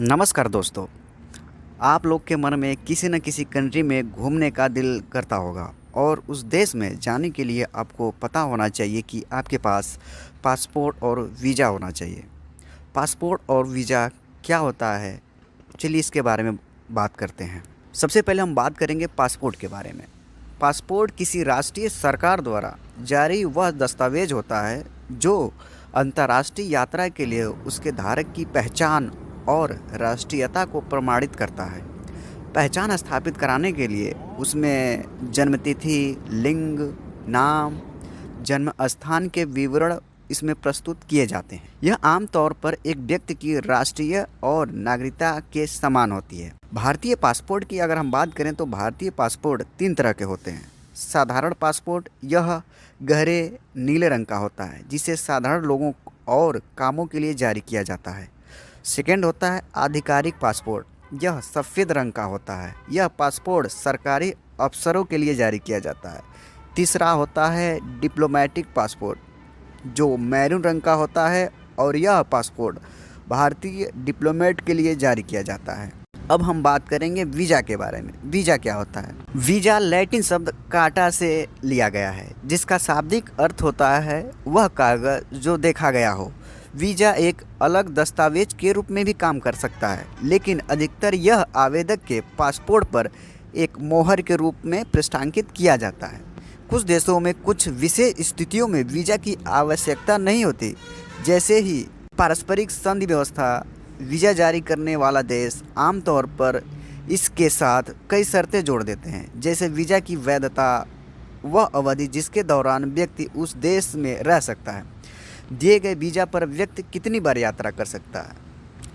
नमस्कार दोस्तों। आप लोग के मन में किसी न किसी कंट्री में घूमने का दिल करता होगा और उस देश में जाने के लिए आपको पता होना चाहिए कि आपके पास पासपोर्ट और वीज़ा होना चाहिए। पासपोर्ट और वीज़ा क्या होता है, चलिए इसके बारे में बात करते हैं। सबसे पहले हम बात करेंगे पासपोर्ट के बारे में। पासपोर्ट किसी राष्ट्रीय सरकार द्वारा जारी वह दस्तावेज होता है जो अंतर्राष्ट्रीय यात्रा के लिए उसके धारक की पहचान और राष्ट्रीयता को प्रमाणित करता है। पहचान स्थापित कराने के लिए उसमें जन्म तिथि, लिंग, नाम, जन्म स्थान के विवरण इसमें प्रस्तुत किए जाते हैं। यह आमतौर पर एक व्यक्ति की राष्ट्रीय और नागरिकता के समान होती है। भारतीय पासपोर्ट की अगर हम बात करें तो भारतीय पासपोर्ट 3 तरह के होते हैं। साधारण पासपोर्ट, यह गहरे नीले रंग का होता है जिसे साधारण लोगों और कामों के लिए जारी किया जाता है। सेकेंड होता है आधिकारिक पासपोर्ट, यह सफ़ेद रंग का होता है। यह पासपोर्ट सरकारी अफसरों के लिए जारी किया जाता है। तीसरा होता है डिप्लोमेटिक पासपोर्ट, जो मैरून रंग का होता है और यह पासपोर्ट भारतीय डिप्लोमेट के लिए जारी किया जाता है। अब हम बात करेंगे वीज़ा के बारे में। वीज़ा क्या होता है? वीज़ा लैटिन शब्द काटा से लिया गया है, जिसका शाब्दिक अर्थ होता है वह कागज़ जो देखा गया हो। वीज़ा एक अलग दस्तावेज के रूप में भी काम कर सकता है, लेकिन अधिकतर यह आवेदक के पासपोर्ट पर एक मोहर के रूप में प्रस्थापित किया जाता है। कुछ देशों में कुछ विशेष स्थितियों में वीज़ा की आवश्यकता नहीं होती, जैसे ही पारस्परिक संधि व्यवस्था। वीज़ा जारी करने वाला देश आमतौर पर इसके साथ कई शर्तें जोड़ देते हैं, जैसे वीज़ा की वैधता, वह अवधि जिसके दौरान व्यक्ति उस देश में रह सकता है, दिए गए वीज़ा पर व्यक्ति कितनी बार यात्रा कर सकता है।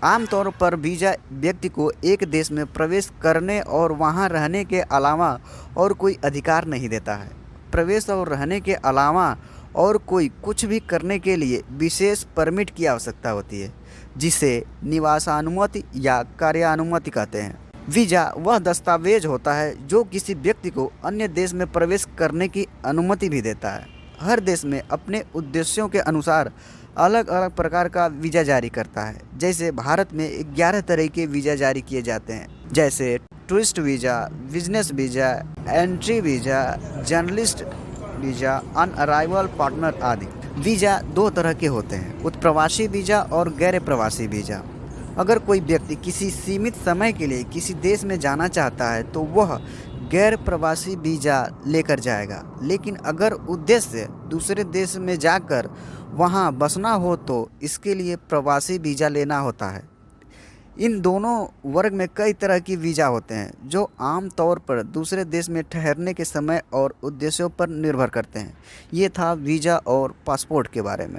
आमतौर पर वीज़ा व्यक्ति को एक देश में प्रवेश करने और वहां रहने के अलावा और कोई अधिकार नहीं देता है। प्रवेश और रहने के अलावा और कोई कुछ भी करने के लिए विशेष परमिट की आवश्यकता होती है, जिसे निवासानुमति या कार्यानुमति कहते हैं। वीज़ा वह दस्तावेज होता है जो किसी व्यक्ति को अन्य देश में प्रवेश करने की अनुमति भी देता है। हर देश में अपने उद्देश्यों के अनुसार अलग अलग प्रकार का वीज़ा जारी करता है। जैसे भारत में 11 तरह के वीज़ा जारी किए जाते हैं, जैसे tourist visa, business visa, entry visa, journalist visa, on arrival partner आदि। वीज़ा 2 तरह के होते हैं, उत्प्रवासी वीज़ा और गैर प्रवासी वीज़ा। अगर कोई व्यक्ति किसी सीमित समय के लिए किसी देश में जाना चाहता है तो वह गैर प्रवासी वीज़ा लेकर जाएगा, लेकिन अगर उद्देश्य दूसरे देश में जाकर वहां बसना हो तो इसके लिए प्रवासी वीज़ा लेना होता है। इन दोनों वर्ग में कई तरह की वीज़ा होते हैं जो आम तौर पर दूसरे देश में ठहरने के समय और उद्देश्यों पर निर्भर करते हैं। ये था वीज़ा और पासपोर्ट के बारे में।